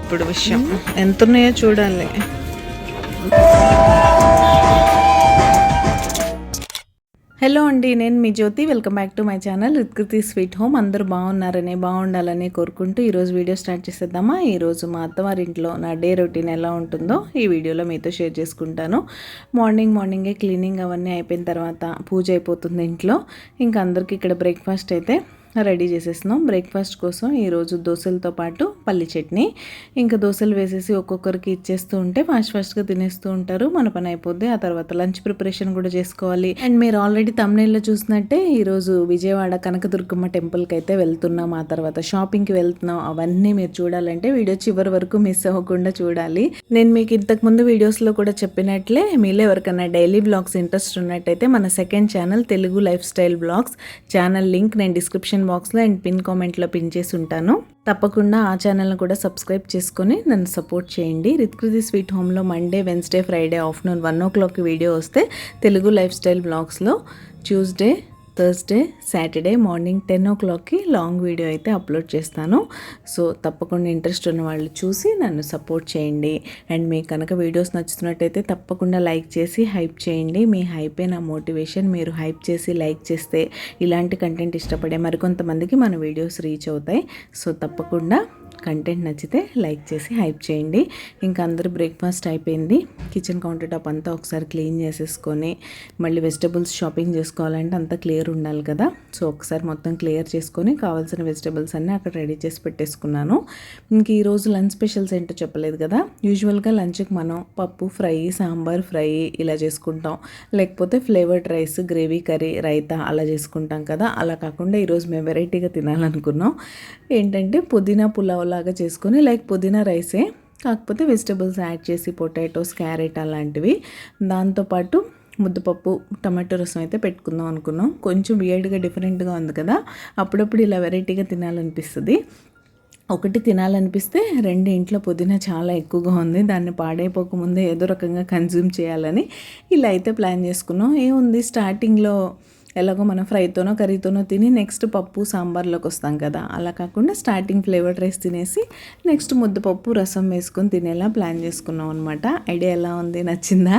ఇప్పుడు విషయం ఎంత ఉన్నాయో చూడాలి. హలో అండి, నేను మీ Jyothi. Welcome back to my channel Rithkruthi sweet home. అందరూ బాగున్నారని బాగుండాలని కోరుకుంటూ ఈరోజు వీడియో స్టార్ట్ చేసేద్దామా. ఈరోజు మా అత్తవారింట్లో నా డే రొటీన్ ఎలా ఉంటుందో ఈ వీడియోలో మీతో షేర్ చేసుకుంటాను. మార్నింగే క్లీనింగ్ అవన్నీ అయిపోయిన తర్వాత పూజ అయిపోతుంది ఇంట్లో. ఇంకా అందరికీ ఇక్కడ బ్రేక్ఫాస్ట్ అయితే రెడీ చేసేస్తున్నాం. బ్రేక్ఫాస్ట్ కోసం ఈరోజు దోశలతో పాటు పల్లి చట్నీ. ఇంకా దోశలు వేసేసి ఒక్కొక్కరికి ఇచ్చేస్తూ ఉంటే ఫాస్ట్గా తినేస్తూ ఉంటారు. మన పని అయిపోద్ది. ఆ తర్వాత లంచ్ ప్రిపరేషన్ కూడా చేసుకోవాలి. అండ్ మీరు ఆల్రెడీ థంబ్నెయిల్లో చూసినట్టే ఈరోజు విజయవాడ కనకదుర్గమ్మ టెంపుల్కి అయితే వెళ్తున్నాం. ఆ తర్వాత షాపింగ్కి వెళ్తున్నాం. అవన్నీ మీరు చూడాలంటే వీడియో చివరి వరకు మిస్ అవ్వకుండా చూడాలి. నేను మీకు ఇంతకుముందు వీడియోస్లో కూడా చెప్పినట్లే మీలో ఎవరికైనా డైలీ బ్లాగ్స్ ఇంట్రెస్ట్ ఉన్నట్టయితే మన second channel Telugu life style blogs channel link నేను డిస్క్రిప్షన్ బాక్స్లో అండ్ పిన్ కామెంట్లో పిన్ చేసి ఉంటాను. తప్పకుండా ఆ ఛానల్ని కూడా సబ్స్క్రైబ్ చేసుకొని నన్ను సపోర్ట్ చేయండి. రిత్కృతి స్వీట్ హోమ్లో Monday, Wednesday, Friday afternoon 1 o'clock video వస్తే తెలుగు లైఫ్ స్టైల్ బ్లాగ్స్లో ట్యూస్డే, థర్స్డే, సాటర్డే మార్నింగ్ 10 o'clockకి లాంగ్ వీడియో అయితే అప్లోడ్ చేస్తాను. సో తప్పకుండా ఇంట్రెస్ట్ ఉన్న వాళ్ళు చూసి నన్ను సపోర్ట్ చేయండి. అండ్ మీకు కనుక వీడియోస్ నచ్చుతున్నట్టయితే తప్పకుండా లైక్ చేసి హైప్ చేయండి. మీ హైపే నా మోటివేషన్. మీరు హైప్ చేసి లైక్ చేస్తే ఇలాంటి కంటెంట్ ఇష్టపడే మరికొంతమందికి మన వీడియోస్ రీచ్ అవుతాయి. సో తప్పకుండా కంటెంట్ నచ్చితే లైక్ చేసి హైప్ చేయండి. ఇంకా అందరూ బ్రేక్ఫాస్ట్ అయిపోయింది. కిచెన్ కౌంటర్ టాప్ అంతా ఒకసారి క్లీన్ చేసేసుకొని మళ్ళీ వెజిటబుల్స్ షాపింగ్ చేసుకోవాలంటే అంతా క్లియర్ ఉండాలి కదా. సో ఒకసారి మొత్తం క్లియర్ చేసుకొని కావాల్సిన వెజిటబుల్స్ అన్నీ అక్కడ రెడీ చేసి పెట్టేసుకున్నాను. ఇంక ఈరోజు లంచ్ స్పెషల్స్ ఏంటో చెప్పలేదు కదా. యూజువల్గా లంచ్కి మనం పప్పు ఫ్రై, సాంబార్ ఫ్రై ఇలా చేసుకుంటాం. లేకపోతే flavoured rice, gravy curry, raita అలా చేసుకుంటాం కదా. అలా కాకుండా ఈరోజు మేము వెరైటీగా తినాలనుకున్నాం. ఏంటంటే పుదీనా పులావ్ లాగా చేసుకొని, లైక్ పుదీనా రైసే కాకపోతే వెజిటబుల్స్ యాడ్ చేసి పొటాటోస్, క్యారెట్ అలాంటివి. దాంతోపాటు ముద్దపప్పు, టమాటో రసం అయితే పెట్టుకుందాం అనుకున్నాం. కొంచెం వియర్డ్గా డిఫరెంట్గా ఉంది కదా. అప్పుడప్పుడు ఇలా వెరైటీగా తినాలనిపిస్తుంది. ఒకటి తినాలనిపిస్తే రెండు ఇంట్లో పుదీనా చాలా ఎక్కువగా ఉంది. దాన్ని పాడైపోకముందే ఏదో రకంగా కన్జ్యూమ్ చేయాలని ఇలా అయితే ప్లాన్ చేసుకున్నాం. ఏముంది, స్టార్టింగ్లో ఎలాగో మనం ఫ్రైతోనో కర్రీతోనో తిని నెక్స్ట్ పప్పు సాంబార్లోకి వస్తాం కదా. అలా కాకుండా స్టార్టింగ్ ఫ్లేవర్డ్ రైస్ తినేసి నెక్స్ట్ ముద్దపప్పు రసం వేసుకొని తినేలా ప్లాన్ చేసుకున్నాం అనమాట. ఐడియా ఎలా ఉంది, నచ్చిందా?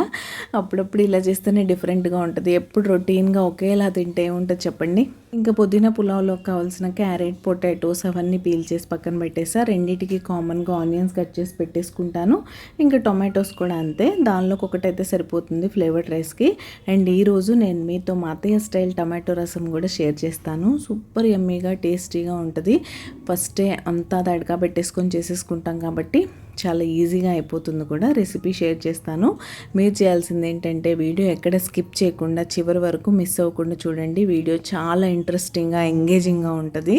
అప్పుడప్పుడు ఇలా చేస్తేనే డిఫరెంట్గా ఉంటుంది. ఎప్పుడు రొటీన్గా ఒకేలా తింటే ఉంటుంది చెప్పండి. ఇంకా పుదీనా పులావ్లో కావాల్సిన క్యారెట్, పొటాటోస్ అవన్నీ పీల్ చేసి పక్కన పెట్టేసా. రెండింటికి కామన్గా ఆనియన్స్ కట్ చేసి పెట్టేసుకుంటాను. ఇంకా టొమాటోస్ కూడా అంతే. దానిలోకి ఒకటైతే సరిపోతుంది ఫ్లేవర్డ్ రైస్కి. అండ్ ఈరోజు నేను మీతో మా అత్తయ్య స్టైల్ టమాటో రసం కూడా షేర్ చేస్తాను. సూపర్ యమ్మీగా టేస్టీగా ఉంటుంది. ఫస్టే అంతా తడకా పెట్టేసుకొని చేసేసుకుంటాం కాబట్టి చాలా ఈజీగా అయిపోతుంది కూడా. రెసిపీ షేర్ చేస్తాను. మీరు చేయాల్సింది ఏంటంటే వీడియో ఎక్కడ స్కిప్ చేయకుండా చివరి వరకు మిస్ అవ్వకుండా చూడండి. వీడియో చాలా ఇంట్రెస్టింగ్గా, ఎంగేజింగ్గా ఉంటుంది.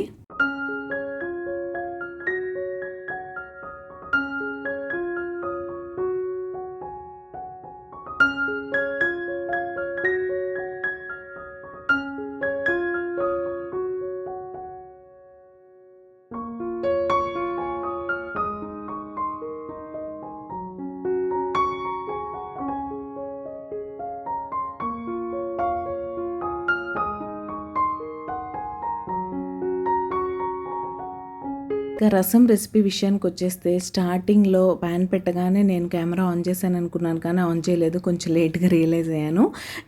ఇంకా రసం రెసిపీ విషయానికి వచ్చేస్తే స్టార్టింగ్లో ప్యాన్ పెట్టగానే నేను కెమెరా ఆన్ చేశాను అనుకున్నాను, కానీ ఆన్ చేయలేదు. కొంచెం లేట్గా రియలైజ్ అయ్యాను.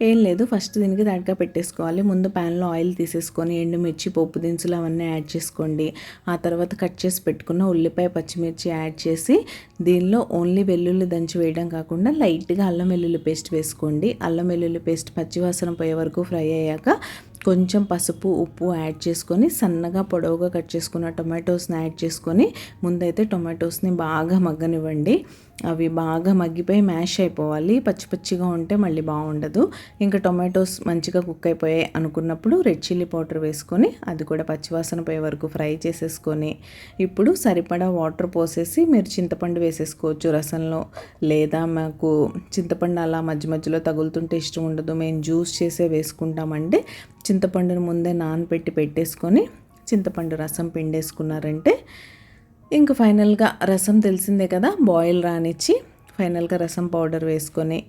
ఏం లేదు, ఫస్ట్ దీనికి దాటిగా పెట్టేసుకోవాలి. ముందు ప్యాన్లో ఆయిల్ తీసేసుకొని ఎండుమిర్చి, పోపు దినుసులు అవన్నీ యాడ్ చేసుకోండి. ఆ తర్వాత కట్ చేసి పెట్టుకున్న ఉల్లిపాయ, పచ్చిమిర్చి యాడ్ చేసి దీనిలో ఓన్లీ వెల్లుల్లి దంచి వేయడం కాకుండా లైట్గా అల్లం వెల్లుల్లి పేస్ట్ వేసుకోండి. అల్లం వెల్లుల్లి పేస్ట్ పచ్చివాసన పోయే వరకు ఫ్రై అయ్యాక కొంచెం పసుపు, ఉప్పు యాడ్ చేసుకొని సన్నగా పొడవుగా కట్ చేసుకున్న టొమాటోస్ని యాడ్ చేసుకొని ముందైతే టొమాటోస్ని బాగా మగ్గనివ్వండి. అవి బాగా మగ్గిపోయి మ్యాష్ అయిపోవాలి. పచ్చి పచ్చిగా ఉంటే మళ్ళీ బాగుండదు. ఇంకా టొమాటోస్ మంచిగా కుక్ అయిపోయాయి అనుకున్నప్పుడు రెడ్ చిల్లీ పౌడర్ వేసుకొని అది కూడా పచ్చివాసన పోయే వరకు ఫ్రై చేసేసుకొని ఇప్పుడు సరిపడా వాటర్ పోసేసి మీరు చింతపండు వేసేసుకోవచ్చు రసంలో. లేదా మాకు చింతపండు అలా మధ్య మధ్యలో తగులుతుంటే ఇష్టం ఉండదు, మేము జ్యూస్ చేసే వేసుకుంటామంటే చింతపండును ముందే నానబెట్టి పెట్టేసుకొని చింతపండు రసం పిండేసుకున్నారంటే ఇంకా ఫైనల్గా రసం తెలిసిందే కదా, బాయిల్ రానిచ్చి ఫైనల్గా రసం పౌడర్ వేసుకొని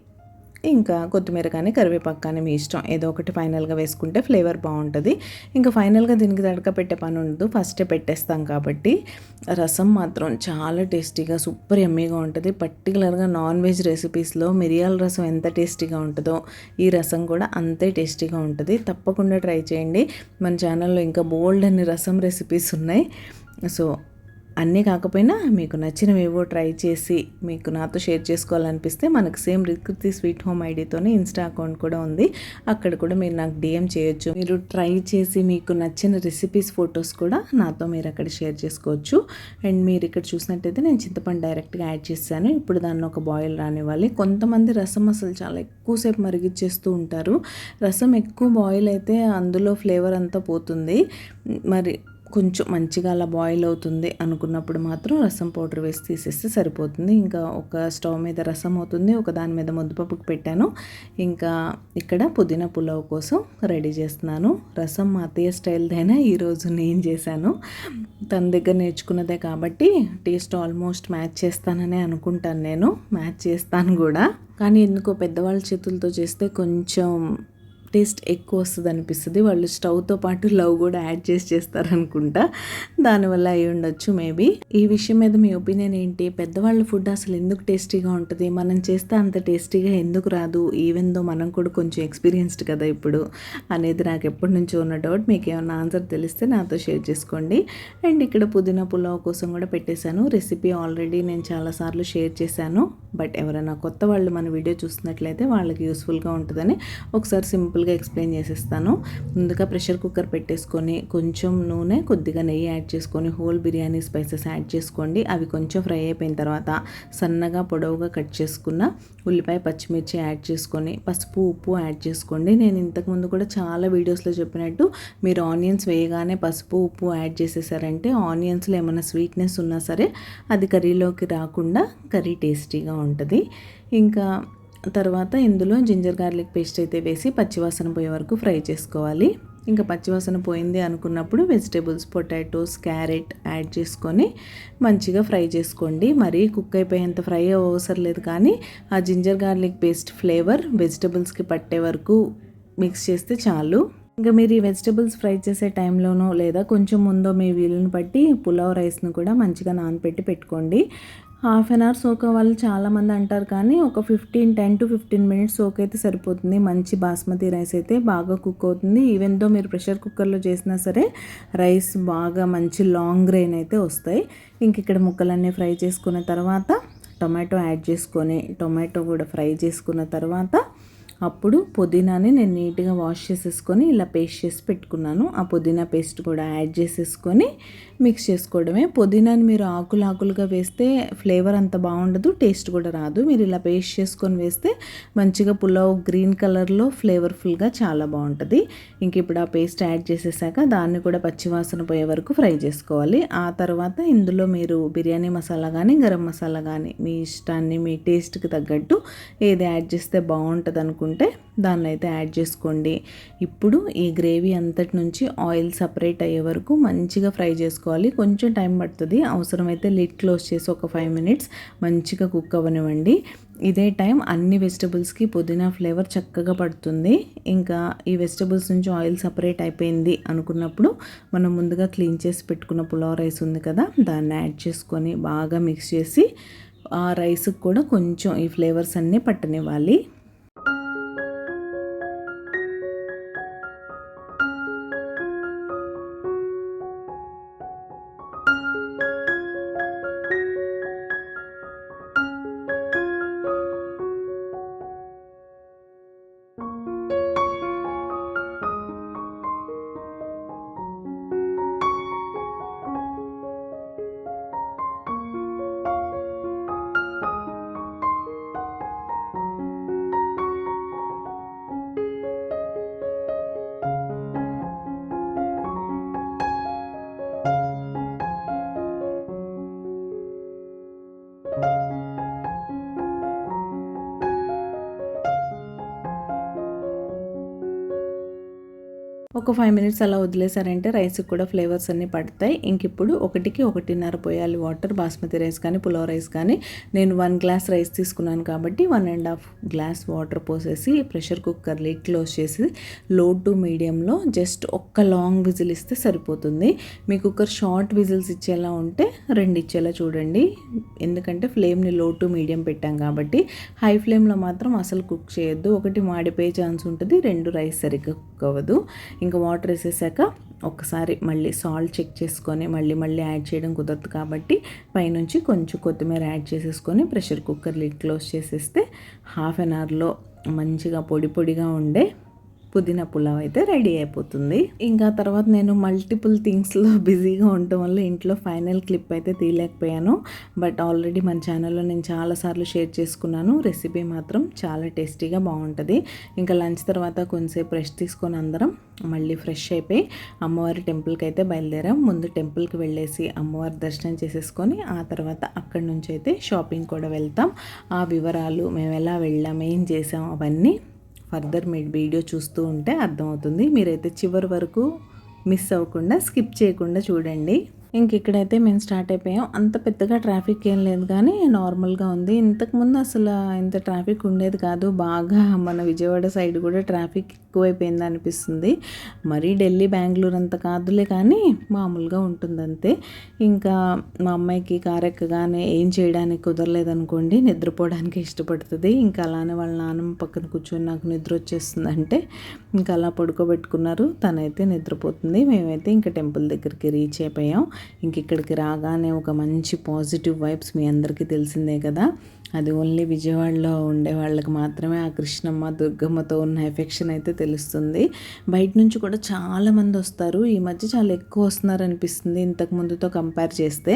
ఇంకా కొత్తిమీర కానీ కరివేపాకు కానీ మీ ఇష్టం ఏదో ఒకటి ఫైనల్గా వేసుకుంటే ఫ్లేవర్ బాగుంటుంది. ఇంకా ఫైనల్గా దీనికి తడక పెట్టే పని ఉండదు, ఫస్టే పెట్టేస్తాం కాబట్టి. రసం మాత్రం చాలా టేస్టీగా సూపర్ యమ్మీగా ఉంటుంది. పర్టికులర్గా నాన్ వెజ్ రెసిపీస్లో మిరియాల రసం ఎంత టేస్టీగా ఉంటుందో ఈ రసం కూడా అంతే టేస్టీగా ఉంటుంది. తప్పకుండా ట్రై చేయండి. మన ఛానల్లో ఇంకా బోల్డ్ అన్ని రసం రెసిపీస్ ఉన్నాయి. సో అన్నీ కాకపోయినా మీకు నచ్చినవి ఏవో ట్రై చేసి మీకు నాతో షేర్ చేసుకోవాలనిపిస్తే మనకు సేమ్ రికృతి స్వీట్ హోమ్ ఐడితోనే ఇన్స్టా అకౌంట్ కూడా ఉంది. అక్కడ కూడా మీరు నాకు డిఎం చేయొచ్చు. మీరు ట్రై చేసి మీకు నచ్చిన రెసిపీస్ ఫొటోస్ కూడా నాతో మీరు అక్కడ షేర్ చేసుకోవచ్చు. అండ్ మీరు ఇక్కడ చూసినట్టయితే నేను చింతపండు డైరెక్ట్గా యాడ్ చేశాను. ఇప్పుడు దాన్ని ఒక బాయిల్ రానివ్వాలి. కొంతమంది రసం అసలు చాలా ఎక్కువసేపు మరిగిచ్చేస్తూ ఉంటారు. రసం ఎక్కువ బాయిల్ అయితే అందులో ఫ్లేవర్ అంతా పోతుంది. మరి కొంచెం మంచిగా అలా బాయిల్ అవుతుంది అనుకున్నప్పుడు మాత్రం రసం పౌడర్ వేసి తీసేస్తే సరిపోతుంది. ఇంకా ఒక స్టవ్ మీద రసం అవుతుంది, ఒక దాని మీద ముద్దపప్పుకు పెట్టాను. ఇంకా ఇక్కడ పుదీనా పులావ్ కోసం రెడీ చేస్తున్నాను. రసం మా అత్తయ్య స్టైల్దైనా ఈరోజు నేను చేశాను. తన దగ్గర నేర్చుకున్నదే కాబట్టి టేస్ట్ ఆల్మోస్ట్ మ్యాచ్ చేస్తాననే అనుకుంటాను. నేను మ్యాచ్ చేస్తాను కూడా, కానీ ఎందుకో పెద్దవాళ్ళ చేతులతో చేస్తే కొంచెం టేస్ట్ ఎక్కువ వస్తుంది అనిపిస్తుంది. వాళ్ళు స్టవ్తో పాటు లవ్ కూడా యాడ్ చేస్తారనుకుంటా, దానివల్ల అయి ఉండొచ్చు మేబీ. ఈ విషయం మీద మీ ఒపీనియన్ ఏంటి? పెద్దవాళ్ళ ఫుడ్ అసలు ఎందుకు టేస్టీగా ఉంటుంది, మనం చేస్తే అంత టేస్టీగా ఎందుకు రాదు, ఈవెన్ దో మనం కూడా కొంచెం ఎక్స్పీరియన్స్డ్ కదా ఇప్పుడు అనేది నాకు ఎప్పటి నుంచో ఉన్న డౌట్. మీకు ఏమైనా ఆన్సర్ తెలిస్తే నాతో షేర్ చేసుకోండి. అండ్ ఇక్కడ పుదీనా పులావ్ కోసం కూడా పెట్టేశాను. రెసిపీ ఆల్రెడీ నేను చాలాసార్లు షేర్ చేశాను, బట్ ఎవరైనా కొత్త వాళ్ళు మన వీడియో చూస్తున్నట్లయితే వాళ్ళకి యూస్ఫుల్గా ఉంటుందని ఒకసారి సింపుల్గా ఎక్స్ప్లెయిన్ చేసేస్తాను. ముందుగా ప్రెషర్ కుక్కర్ పెట్టేసుకొని కొంచెం నూనె, కొద్దిగా నెయ్యి యాడ్ చేసుకొని హోల్ బిర్యానీ స్పైసెస్ యాడ్ చేసుకోండి. అవి కొంచెం ఫ్రై అయిపోయిన తర్వాత సన్నగా పొడవుగా కట్ చేసుకున్న ఉల్లిపాయ, పచ్చిమిర్చి యాడ్ చేసుకొని పసుపు, ఉప్పు యాడ్ చేసుకోండి. నేను ఇంతకుముందు కూడా చాలా వీడియోస్లో చెప్పినట్టు మీరు ఆనియన్స్ వేయగానే పసుపు, ఉప్పు యాడ్ చేసేసారంటే ఆనియన్స్లో ఏమైనా స్వీట్నెస్ ఉన్నా సరే అది కర్రీలోకి రాకుండా కర్రీ టేస్టీగా ఉంటుంది. ఇంకా తర్వాత ఇందులో జింజర్ గార్లిక్ పేస్ట్ అయితే వేసి పచ్చివాసన పోయే వరకు ఫ్రై చేసుకోవాలి. ఇంకా పచ్చివాసన పోయింది అనుకున్నప్పుడు వెజిటేబుల్స్, పొటాటోస్, క్యారెట్ యాడ్ చేసుకొని మంచిగా ఫ్రై చేసుకోండి. మరీ కుక్ అయిపోయేంత ఫ్రై అవసరం లేదు, కానీ ఆ జింజర్ గార్లిక్ పేస్ట్ ఫ్లేవర్ వెజిటేబుల్స్కి పట్టే వరకు మిక్స్ చేస్తే చాలు. ఇంకా మీరు ఈ వెజిటేబుల్స్ ఫ్రై చేసే టైంలోనో లేదా కొంచెం ముందో మీ వీలుని బట్టి పులావ్ రైస్ను కూడా మంచిగా నానబెట్టి పెట్టుకోండి. హాఫ్ అన్ అవర్ సోక్ వాళ్ళు చాలామంది అంటారు, కానీ ఒక 10 to 15 మినిట్స్ సోక్ అయితే సరిపోతుంది. మంచి బాస్మతి రైస్ అయితే బాగా కుక్ అవుతుంది. ఈవెన్ దో మీరు ప్రెషర్ కుక్కర్లో చేసినా సరే రైస్ బాగా మంచి లాంగ్ గ్రెయిన్ అయితే వస్తాయి. ఇంక ఇక్కడ ముక్కలన్నీ ఫ్రై చేసుకున్న తర్వాత టొమాటో యాడ్ చేసుకొని టొమాటో కూడా ఫ్రై చేసుకున్న తర్వాత అప్పుడు పుదీనాని నేను నీట్గా వాష్ చేసేసుకొని ఇలా పేస్ట్ చేసి పెట్టుకున్నాను. ఆ పుదీనా పేస్ట్ కూడా యాడ్ చేసేసుకొని మిక్స్ చేసుకోవడమే. పుదీనాని మీరు ఆకులుగా వేస్తే ఫ్లేవర్ అంత బాగుండదు, టేస్ట్ కూడా రాదు. మీరు ఇలా పేస్ట్ చేసుకొని వేస్తే మంచిగా పులావ్ గ్రీన్ కలర్లో ఫ్లేవర్ఫుల్గా చాలా బాగుంటుంది. ఇంక ఇప్పుడు ఆ పేస్ట్ యాడ్ చేసేసాక దాన్ని కూడా పచ్చివాసన పోయే వరకు ఫ్రై చేసుకోవాలి. ఆ తర్వాత ఇందులో మీరు బిర్యానీ మసాలా కానీ గరం మసాలా కానీ మీ ఇష్టాన్ని మీ టేస్ట్కి తగ్గట్టు ఏది యాడ్ చేస్తే బాగుంటుంది అనుకుంటే దాన్ని అయితే యాడ్ చేసుకోండి. ఇప్పుడు ఈ గ్రేవీ అంతటి నుంచి ఆయిల్ సపరేట్ అయ్యే వరకు మంచిగా ఫ్రై చేసుకోవాలి. కొంచెం టైం పడుతుంది, అవసరమైతే లిడ్ క్లోజ్ చేసి ఒక 5 మినిట్స్ మంచిగా కుక్ అవ్వనివ్వండి. ఇదే టైం అన్ని వెజిటబుల్స్కి పుదీనా ఫ్లేవర్ చక్కగా పడుతుంది. ఇంకా ఈ వెజిటబుల్స్ నుంచి ఆయిల్ సపరేట్ అయిపోయింది అనుకున్నప్పుడు మనం ముందుగా క్లీన్ చేసి పెట్టుకున్న పులావ్ రైస్ ఉంది కదా, దాన్ని యాడ్ చేసుకొని బాగా మిక్స్ చేసి ఆ రైస్కి కూడా కొంచెం ఈ ఫ్లేవర్స్ అన్నీ పట్టనివ్వాలి. ఒక 5 మినిట్స్ అలా వదిలేసారంటే రైస్కి కూడా ఫ్లేవర్స్ అన్నీ పడతాయి. ఇంక ఇప్పుడు 1కి 1.5 పోయాలి వాటర్. బాస్మతి రైస్ కానీ పులావ్ రైస్ కానీ నేను 1 గ్లాస్ రైస్ తీసుకున్నాను కాబట్టి 1.5 గ్లాస్ వాటర్ పోసేసి ప్రెషర్ కుక్కర్ లిడ్ క్లోజ్ చేసి లో టు మీడియంలో జస్ట్ ఒక్క లాంగ్ విజిల్ ఇస్తే సరిపోతుంది. మీ కుక్కర్ షార్ట్ విజిల్స్ ఇచ్చేలా ఉంటే 2 ఇచ్చేలా చూడండి. ఎందుకంటే ఫ్లేమ్ని లో టు మీడియం పెట్టాం కాబట్టి హై ఫ్లేమ్లో మాత్రం అసలు కుక్ చేయొద్దు. ఒకటి మాడిపోయే ఛాన్స్ ఉంటుంది, 2 రైస్ సరిగ్గా కుక్ అవ్వదు. ఇంకా వాటర్ వేసేసాక ఒకసారి మళ్ళీ సాల్ట్ చెక్ చేసుకొని మళ్ళీ యాడ్ చేయడం కుదరదు కాబట్టి పైనుంచి కొంచెం కొత్తిమీర యాడ్ చేసేసుకొని ప్రెషర్ కుక్కర్ లిడ్ క్లోజ్ చేసేస్తే హాఫ్ అన్ అవర్లో మంచిగా పొడి పొడిగా ఉండే పుదీనా పులావ్ అయితే రెడీ అయిపోతుంది. ఇంకా తర్వాత నేను మల్టిపుల్ థింగ్స్లో బిజీగా ఉండటం వల్ల ఇంట్లో ఫైనల్ క్లిప్ అయితే తీయలేకపోయాను. బట్ ఆల్రెడీ మన ఛానల్లో నేను చాలాసార్లు షేర్ చేసుకున్నాను. రెసిపీ మాత్రం చాలా టేస్టీగా బాగుంటుంది. ఇంకా లంచ్ తర్వాత కొంచెంసేపు రెస్ట్ తీసుకొని అందరం మళ్ళీ ఫ్రెష్ అయిపోయి అమ్మవారి టెంపుల్కి అయితే బయలుదేరాం. ముందు టెంపుల్కి వెళ్ళేసి అమ్మవారి దర్శనం చేసేసుకొని ఆ తర్వాత అక్కడి నుంచి అయితే షాపింగ్ కూడా వెళ్తాం. ఆ వివరాలు మేము ఎలా వెళ్ళాం, ఏం చేసాం అవన్నీ ఫర్దర్ మీ వీడియో చూస్తూ ఉంటే అర్థమవుతుంది. మీరైతే చివరి వరకు మిస్ అవ్వకుండా స్కిప్ చేయకుండా చూడండి. ఇంక ఇక్కడైతే మేము స్టార్ట్ అయిపోయాం. అంత పెద్దగా ట్రాఫిక్ ఏం లేదు కానీ నార్మల్గా ఉంది. ఇంతకుముందు అసలు ఇంత ట్రాఫిక్ ఉండేది కాదు. బాగా మన విజయవాడ సైడ్ కూడా ట్రాఫిక్ ఎక్కువైపోయింది అనిపిస్తుంది. మరీ ఢిల్లీ బెంగళూరు అంత కాదులే కానీ మామూలుగా ఉంటుంది అంతే. ఇంకా మా అమ్మాయికి కారు ఎక్కగానే ఏం చేయడానికి కుదరలేదనుకోండి, నిద్రపోవడానికి ఇష్టపడుతుంది. ఇంకా అలానే వాళ్ళ నాన్నమ్మ పక్కన కూర్చొని నాకు నిద్ర వచ్చేస్తుంది అంటే ఇంకా అలా పడుకోబెట్టుకున్నారు. తనైతే నిద్రపోతుంది. మేమైతే ఇంకా టెంపుల్ దగ్గరికి రీచ్ అయిపోయాం. ఇంక ఇక్కడికి రాగానే ఒక మంచి పాజిటివ్ వైబ్స్ మీ అందరికీ తెలిసిందే కదా. అది ఓన్లీ విజయవాడలో ఉండే వాళ్ళకి మాత్రమే ఆ కృష్ణమ్మ దుర్గమ్మతో ఉన్న ఎఫెక్షన్ అయితే తెలుస్తుంది. బయట నుంచి కూడా చాలామంది వస్తారు. ఈ మధ్య చాలా ఎక్కువ వస్తున్నారు అనిపిస్తుంది ఇంతకు ముందుతో కంపేర్ చేస్తే.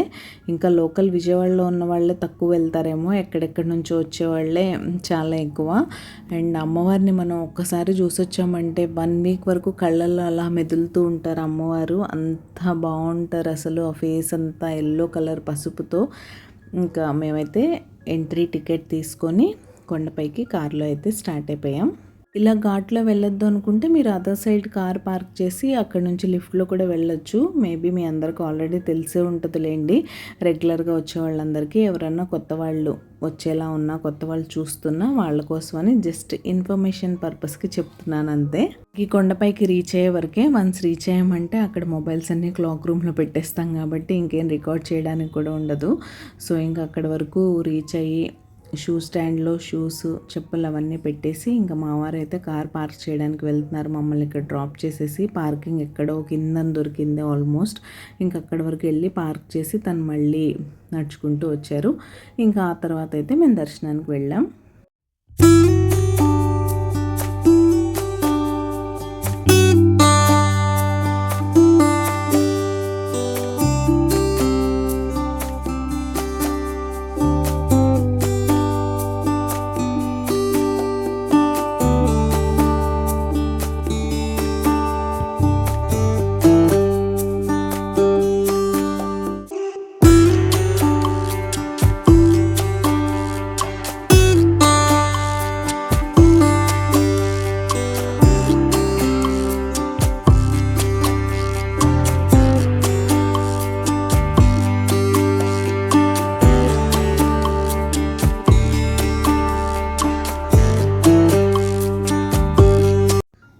ఇంకా లోకల్ విజయవాడలో ఉన్న వాళ్ళే తక్కువ వెళ్తారేమో, ఎక్కడెక్కడి నుంచో వచ్చేవాళ్ళే చాలా ఎక్కువ. అండ్ అమ్మవారిని మనం ఒక్కసారి చూసొచ్చామంటే 1 వీక్ వరకు కళ్ళల్లో అలా మెదులుతూ ఉంటారు అమ్మవారు. అంత బాగుంటారు అసలు. ఆ ఫేస్ అంతా ఎల్లో కలర్ పసుపుతో. ఇంకా మేమైతే ఎంట్రీ టికెట్ తీసుకొని కొండపైకి కారులో అయితే స్టార్ట్ అయిపోయాం. ఇలా ఘాట్లో వెళ్ళొద్దు అనుకుంటే మీరు అదర్ సైడ్ కార్ పార్క్ చేసి అక్కడ నుంచి లిఫ్ట్లో కూడా వెళ్ళొచ్చు. మేబీ మీ అందరికీ ఆల్రెడీ తెలిసే ఉంటుందిలేండి. రెగ్యులర్గా వచ్చే వాళ్ళందరికీ. ఎవరన్నా కొత్త వాళ్ళు వచ్చేలా ఉన్నా, కొత్త వాళ్ళు చూస్తున్నా వాళ్ళ కోసమని జస్ట్ ఇన్ఫర్మేషన్ పర్పస్కి చెప్తున్నాను అంతే. ఈ కొండపైకి రీచ్ అయ్యే వరకే. వన్స్ రీచ్ అయ్యామంటే అక్కడ మొబైల్స్ అన్నీ క్లాక్ రూమ్లో పెట్టేస్తాం కాబట్టి ఇంకేం రికార్డ్ చేయడానికి కూడా ఉండదు. సో ఇంకా అక్కడి వరకు రీచ్ అయ్యి షూ స్టాండ్లో షూస్, చెప్పులు అవన్నీ పెట్టేసి ఇంకా మా వారు అయితే కార్ పార్క్ చేయడానికి వెళ్తున్నారు. మమ్మల్ని ఇక్కడ డ్రాప్ చేసేసి పార్కింగ్ ఎక్కడో కింద దొరికింది ఆల్మోస్ట్. ఇంకా అక్కడి వరకు వెళ్ళి పార్క్ చేసి తను మళ్ళీ నడుచుకుంటూ వచ్చారు. ఇంకా ఆ తర్వాత అయితే మేము దర్శనానికి వెళ్ళాం.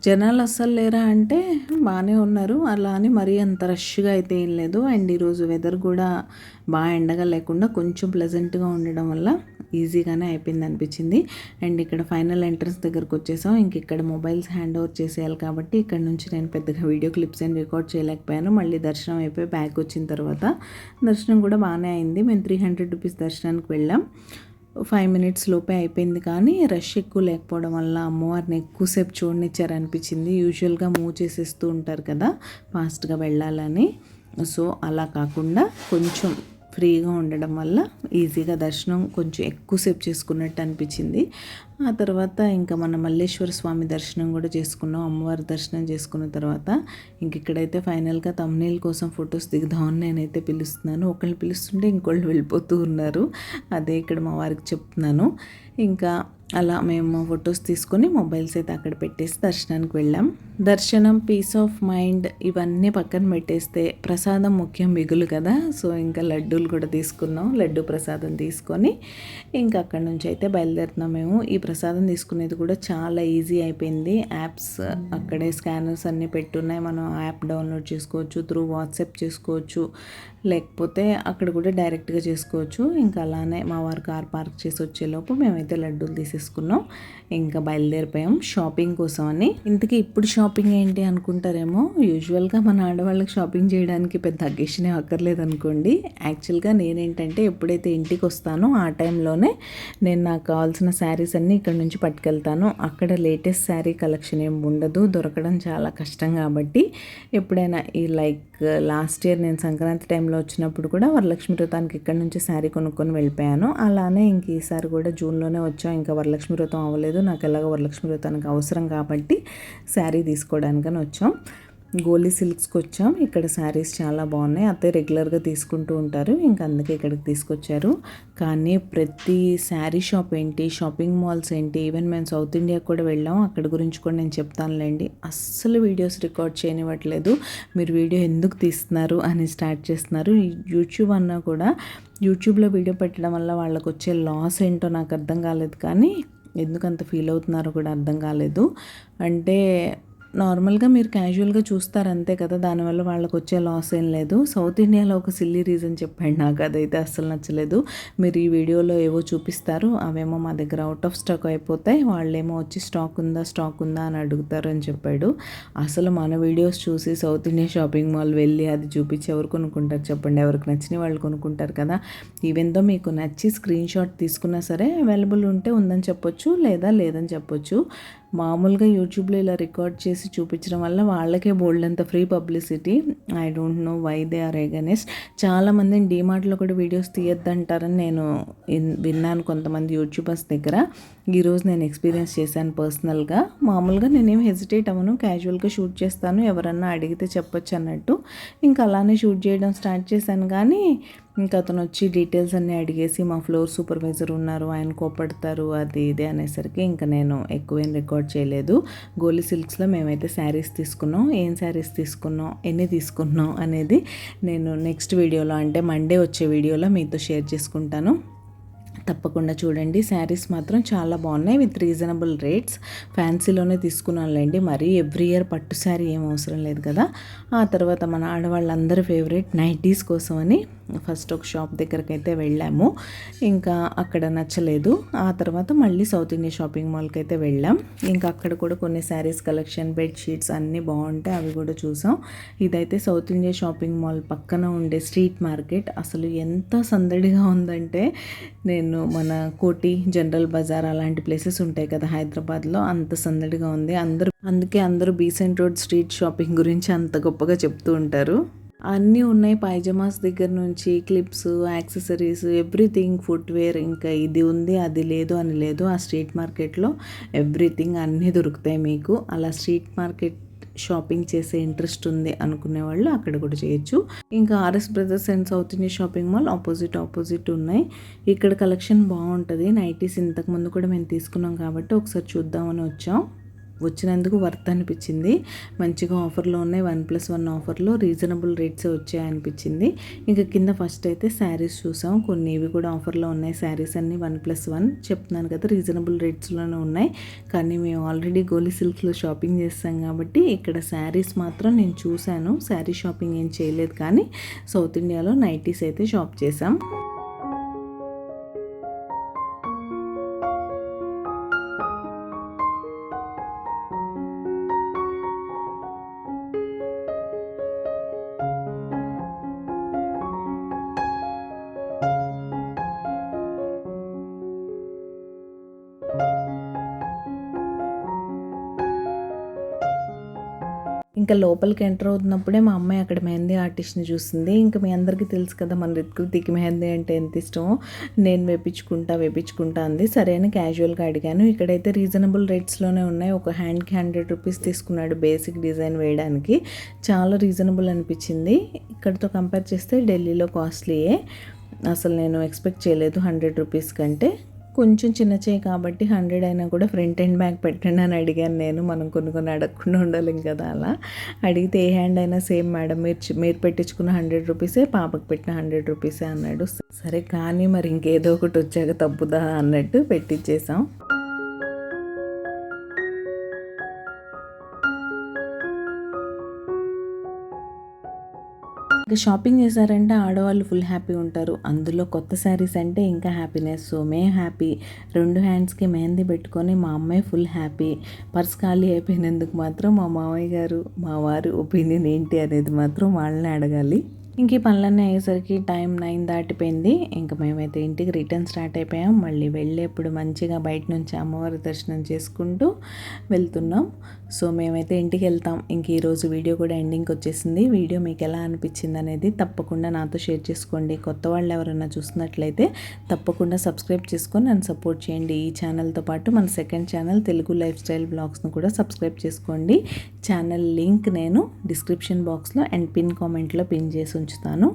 జనాలు అస్సలు లేరా అంటే బాగానే ఉన్నారు. అలా అని మరీ అంత రష్గా అయితే ఏం లేదు. అండ్ ఈరోజు వెదర్ కూడా బాగా ఎండగా లేకుండా కొంచెం ప్లెజెంట్గా ఉండడం వల్ల ఈజీగానే అయిపోయింది అనిపించింది. అండ్ ఇక్కడ ఫైనల్ ఎంట్రన్స్ దగ్గరకు వచ్చేసాం. ఇంక ఇక్కడ మొబైల్స్ హ్యాండ్ ఓవర్ చేసేయాలి కాబట్టి ఇక్కడ నుంచి నేను పెద్దగా వీడియో క్లిప్స్ ఏం రికార్డ్ చేయలేకపోయాను. మళ్ళీ దర్శనం అయిపోయి బ్యాక్ వచ్చిన తర్వాత దర్శనం కూడా బాగానే అయింది. మేము 300 రూపీస్ దర్శనానికి వెళ్ళాం. 5 మినిట్స్ లోపే అయిపోయింది. కానీ రష్ ఎక్కువ లేకపోవడం వల్ల అమ్మవారిని ఎక్కువసేపు చూడనిచ్చారనిపించింది. యూజువల్గా మూవ్ చేసేస్తూ ఉంటారు కదా ఫాస్ట్గా వెళ్ళాలని. సో అలా కాకుండా కొంచెం ఫ్రీగా ఉండడం వల్ల ఈజీగా దర్శనం కొంచెం ఎక్కువసేపు చేసుకున్నట్టు అనిపించింది. ఆ తర్వాత ఇంకా మన మల్లేశ్వర స్వామి దర్శనం కూడా చేసుకున్నాం. అమ్మవారి దర్శనం చేసుకున్న తర్వాత ఇంక ఇక్కడైతే ఫైనల్గా థంబ్నెయిల్ కోసం ఫొటోస్ దిగుదామని నేనైతే పిలుస్తున్నాను. ఒకళ్ళు పిలుస్తుంటే ఇంకోళ్ళు వెళ్ళిపోతూ ఉన్నారు. అదే ఇక్కడ మా వారికి చెప్తున్నాను. ఇంకా అలా మేము ఫొటోస్ తీసుకొని మొబైల్స్ అయితే అక్కడ పెట్టేసి దర్శనానికి వెళ్ళాం. దర్శనం, పీస్ ఆఫ్ మైండ్ ఇవన్నీ పక్కన పెట్టేస్తే ప్రసాదం ముఖ్యం మిగులు కదా. సో ఇంకా లడ్డూలు కూడా తీసుకున్నాం. లడ్డు ప్రసాదం తీసుకొని ఇంకా అక్కడ నుంచి అయితే బయలుదేరుతున్నాం మేము. ఈ ప్రసాదం తీసుకునేది కూడా చాలా ఈజీ అయిపోయింది. యాప్స్ అక్కడే స్కానర్స్ అన్నీ పెట్టున్నాయి. మనం యాప్ డౌన్లోడ్ చేసుకోవచ్చు, త్రూ వాట్సాప్ చేసుకోవచ్చు, లేకపోతే అక్కడ కూడా డైరెక్ట్గా చేసుకోవచ్చు. ఇంకా అలానే మా వారు కార్ పార్క్ చేసి వచ్చేలోపు మేమైతే లడ్డూలు తీసేసుకున్నాం. ఇంకా బయలుదేరిపోయాం షాపింగ్ కోసం అని. ఇంతకీ ఇప్పుడు షాపింగ్ ఏంటి అనుకుంటారేమో. యూజువల్గా మన ఆడవాళ్ళకి షాపింగ్ చేయడానికి పెద్ద అకేషనే అక్కర్లేదు అనుకోండి. యాక్చువల్గా నేనేంటంటే ఎప్పుడైతే ఇంటికి వస్తానో ఆ టైంలోనే నేను నాకు కావాల్సిన శారీస్ అన్నీ ఇక్కడ నుంచి పట్టుకెళ్తాను. అక్కడ లేటెస్ట్ శారీ కలెక్షన్ ఏమి ఉండదు, దొరకడం చాలా కష్టం. కాబట్టి ఎప్పుడైనా ఈ లాస్ట్ ఇయర్ నేను సంక్రాంతి టైంలో వచ్చినప్పుడు కూడా వరలక్ష్మి వ్రతానికి ఇక్కడ నుంచి శారీ కొనుక్కొని వెళ్ళిపోయాను. అలానే ఇంక ఈసారి కూడా జూన్లోనే వచ్చాం. ఇంకా వరలక్ష్మి వ్రతం అవ్వలేదు. నాకు ఎలాగో వరలక్ష్మి వ్రతానికి అవసరం కాబట్టి శారీ తీసుకోవడానికని వచ్చాం. గోలీ సిల్క్స్కి వచ్చాం. ఇక్కడ శారీస్ చాలా బాగున్నాయి. అదే రెగ్యులర్గా తీసుకుంటూ ఉంటారు, ఇంకా అందుకే ఇక్కడికి తీసుకొచ్చారు. కానీ ప్రతి శారీ షాప్ ఏంటి, షాపింగ్ మాల్స్ ఏంటి, ఈవెన్ మేము సౌత్ ఇండియాకి కూడా వెళ్ళాం. అక్కడ గురించి కూడా నేను చెప్తానులేండి. అస్సలు వీడియోస్ రికార్డ్ చేయనివ్వట్లేదు. మీరు వీడియో ఎందుకు తీస్తున్నారు అని స్టార్ట్ చేస్తున్నారు. యూట్యూబ్ అన్నా కూడా యూట్యూబ్లో వీడియో పెట్టడం వల్ల వాళ్ళకు వచ్చే లాస్ ఏంటో నాకు అర్థం కాలేదు. కానీ ఎందుకంత ఫీల్ అవుతున్నారో కూడా అర్థం కాలేదు. అంటే నార్మల్గా మీరు క్యాజువల్గా చూస్తారు అంతే కదా, దానివల్ల వాళ్ళకి వచ్చే లాస్ ఏం లేదు. సౌత్ ఇండియాలో ఒక సిల్లీ రీజన్ చెప్పాడు, నాకు అదైతే అస్సలు నచ్చలేదు. మీరు ఈ వీడియోలో ఏవో చూపిస్తారు, అవేమో మా దగ్గర అవుట్ ఆఫ్ స్టాక్ అయిపోతాయి, వాళ్ళేమో వచ్చి స్టాక్ ఉందా అని అడుగుతారు అని చెప్పాడు. అసలు మన వీడియోస్ చూసి సౌత్ ఇండియా షాపింగ్ మాల్ వెళ్ళి అది చూపించి ఎవరు కొనుక్కుంటారు చెప్పండి. ఎవరికి నచ్చిన వాళ్ళు కొనుక్కుంటారు కదా. ఈవెన్ దో మీకు నచ్చి స్క్రీన్ షాట్ తీసుకున్నా సరే అవైలబుల్ ఉంటే ఉందని చెప్పొచ్చు, లేదా లేదని చెప్పొచ్చు. మామూలుగా యూట్యూబ్లో ఇలా రికార్డ్ చేసి చూపించడం వల్ల వాళ్ళకే బోల్డ్ అంత free publicity. I don't know why they are against. చాలామంది డీమార్ట్లో కూడా వీడియోస్ తీయొద్దంటారని నేను విన్నాను కొంతమంది యూట్యూబర్స్ దగ్గర. ఈరోజు నేను ఎక్స్పీరియన్స్ చేశాను పర్సనల్గా. మామూలుగా నేనేం హెజిటేట్ అవ్వను, క్యాజువల్గా షూట్ చేస్తాను, ఎవరన్నా అడిగితే చెప్పొచ్చు అన్నట్టు. ఇంకా అలానే షూట్ చేయడం స్టార్ట్ చేశాను. కానీ ఇంకా అతను వచ్చి డీటెయిల్స్ అన్నీ అడిగేసి మా ఫ్లోర్ సూపర్వైజర్ ఉన్నారు, ఆయన కోపడతారు అది ఇది అనేసరికి ఇంకా నేను ఎక్కువేం రికార్డ్ చేయలేదు. గోలీ సిల్క్స్లో మేమైతే శారీస్ తీసుకున్నాం. ఏం శారీస్ తీసుకున్నాం, ఎన్ని తీసుకున్నాం అనేది నేను నెక్స్ట్ వీడియోలో, అంటే మండే వచ్చే వీడియోలో మీతో షేర్ చేసుకుంటాను. తప్పకుండా చూడండి. శారీస్ మాత్రం చాలా బాగున్నాయి విత్ రీజనబుల్ రేట్స్. ఫ్యాన్సీలోనే తీసుకున్నానులేండి, మరీ ఎవ్రీ ఇయర్ పట్టు శారీ ఏం అవసరం లేదు కదా. ఆ తర్వాత మన ఆడవాళ్ళందరి ఫేవరెట్ నైటీస్ కోసం అని ఫస్ట్ ఒక షాప్ దగ్గరికి అయితే వెళ్ళాము. ఇంకా అక్కడ నచ్చలేదు. ఆ తర్వాత మళ్ళీ సౌత్ ఇండియా షాపింగ్ మాల్కి అయితే వెళ్ళాం. ఇంకా అక్కడ కూడా కొన్ని శారీస్ కలెక్షన్, బెడ్షీట్స్ అన్నీ బాగుంటాయి, అవి కూడా చూసాం. ఇదైతే సౌత్ ఇండియా షాపింగ్ మాల్ పక్కన ఉండే స్ట్రీట్ మార్కెట్. అసలు ఎంత సందడిగా ఉందంటే, నేను మన కోటి, జనరల్ బజార్ అలాంటి ప్లేసెస్ ఉంటాయి కదా హైదరాబాద్లో, అంత సందడిగా ఉంది. అందుకే అందరూ బీసెంట్ రోడ్ స్ట్రీట్ షాపింగ్ గురించి అంత గొప్పగా చెప్తూ ఉంటారు. అన్నీ ఉన్నాయి, పైజమాస్ దగ్గర నుంచి క్లిప్స్, యాక్సెసరీస్, ఎవ్రీథింగ్, ఫుట్వేర్, ఇంకా ఇది ఉంది అది లేదు అని లేదు. ఆ స్ట్రీట్ మార్కెట్లో ఎవ్రీథింగ్ అన్నీ దొరుకుతాయి మీకు. అలా స్ట్రీట్ మార్కెట్ షాపింగ్ చేసే ఇంట్రెస్ట్ ఉంది అనుకునే వాళ్ళు అక్కడ కూడా చేయొచ్చు. ఇంకా RS brothers and south India shopping mall opposite ఉన్నాయి. ఇక్కడ కలెక్షన్ బాగుంటుంది. నైటీస్ ఇంతకుముందు కూడా మేము తీసుకున్నాం కాబట్టి ఒకసారి చూద్దామని వచ్చాం. వచ్చినందుకు వర్త్ అనిపించింది. మంచిగా ఆఫర్లో ఉన్నాయి, 1+1 ఆఫర్లో రీజనబుల్ రేట్సే వచ్చాయి అనిపించింది. ఇంకా కింద ఫస్ట్ అయితే శారీస్ చూసాం. కొన్ని ఇవి కూడా ఆఫర్లో ఉన్నాయి. శారీస్ అన్నీ 1+1 చెప్తున్నాను కదా, రీజనబుల్ రేట్స్లోనే ఉన్నాయి. కానీ మేము ఆల్రెడీ గోలీ సిల్క్స్లో షాపింగ్ చేస్తాం కాబట్టి ఇక్కడ శారీస్ మాత్రం నేను చూశాను. శారీ షాపింగ్ ఏం చేయలేదు, కానీ సౌత్ ఇండియాలో నైటీస్ అయితే షాప్ చేసాం. ఇంకా లోపలికి ఎంటర్ అవుతున్నప్పుడే మా అమ్మాయి అక్కడ మెహందీ ఆర్టిస్ట్ని చూస్తుంది. ఇంకా మీ అందరికీ తెలుసు కదా మన రిత్కృతికి మెహందీ అంటే ఎంత ఇష్టమో. నేను వేపించుకుంటా అంది. సరే అని క్యాజువల్గా అడిగాను. ఇక్కడైతే రీజనబుల్ రేట్స్లోనే ఉన్నాయి. ఒక హ్యాండ్కి 100 రూపీస్ తీసుకున్నాడు బేసిక్ డిజైన్ వేయడానికి. చాలా రీజనబుల్ అనిపించింది. ఇక్కడితో కంపేర్ చేస్తే ఢిల్లీలో కాస్ట్లీయే. అసలు నేను ఎక్స్పెక్ట్ చేయలేదు 100 రూపీస్ కంటే. కొంచెం చిన్న చేయి కాబట్టి 100 అయినా కూడా ఫ్రంట్ అండ్ బ్యాక్ పెట్టండి అని అడిగాను నేను. మనం కొన్ని అడగకుండా ఉండలేం కదా అలా. అడిగితే ఏ హ్యాండ్ అయినా సేమ్ మేడం, మీరు పెట్టించుకున్న 100 రూపీసే, పాపకు పెట్టిన 100 రూపీసే అన్నాడు. సరే కానీ మరి ఇంకేదో ఒకటి వచ్చాక తప్పుదా అన్నట్టు పెట్టించేసాం. ఇక షాపింగ్ చేశారంటే ఆడవాళ్ళు ఫుల్ హ్యాపీ ఉంటారు. అందులో కొత్త శారీస్ అంటే ఇంకా హ్యాపీనెస్. సో మేము హ్యాపీ. 2 హ్యాండ్స్కి మెహందీ పెట్టుకొని మా అమ్మాయి ఫుల్ హ్యాపీ. పర్స్ ఖాళీ అయిపోయినందుకు మాత్రం మా మామయ్య గారు, మా వారి ఒపీనియన్ ఏంటి అనేది మాత్రం వాళ్ళనే అడగాలి. ఇంక ఈ పనులన్నీ అయ్యేసరికి టైం 9 దాటిపోయింది. ఇంక మేమైతే ఇంటికి రిటర్న్ స్టార్ట్ అయిపోయాం. మళ్ళీ వెళ్ళేప్పుడు మంచిగా బయట నుంచి అమ్మవారి దర్శనం చేసుకుంటూ వెళ్తున్నాం. సో మేమైతే ఇంటికి వెళ్తాం. ఇంక ఈరోజు వీడియో కూడా ఎండింగ్కి వచ్చేసింది. వీడియో మీకు ఎలా అనిపించింది అనేది తప్పకుండా నాతో షేర్ చేసుకోండి. కొత్త వాళ్ళు ఎవరైనా చూస్తున్నట్లయితే తప్పకుండా సబ్స్క్రైబ్ చేసుకొని నన్ను సపోర్ట్ చేయండి. ఈ ఛానల్తో పాటు మన second channel Telugu life style బ్లాగ్స్ను కూడా సబ్స్క్రైబ్ చేసుకోండి. ఛానల్ లింక్ నేను డిస్క్రిప్షన్ బాక్స్లో అండ్ పిన్ కామెంట్లో పిన్ చేసి ఉంచుతాను.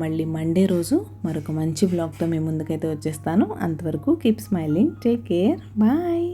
మళ్ళీ మండే రోజు మరొక మంచి బ్లాగ్తో మీ ముందుకైతే వచ్చేస్తాను. అంతవరకు keep smiling, take care, bye.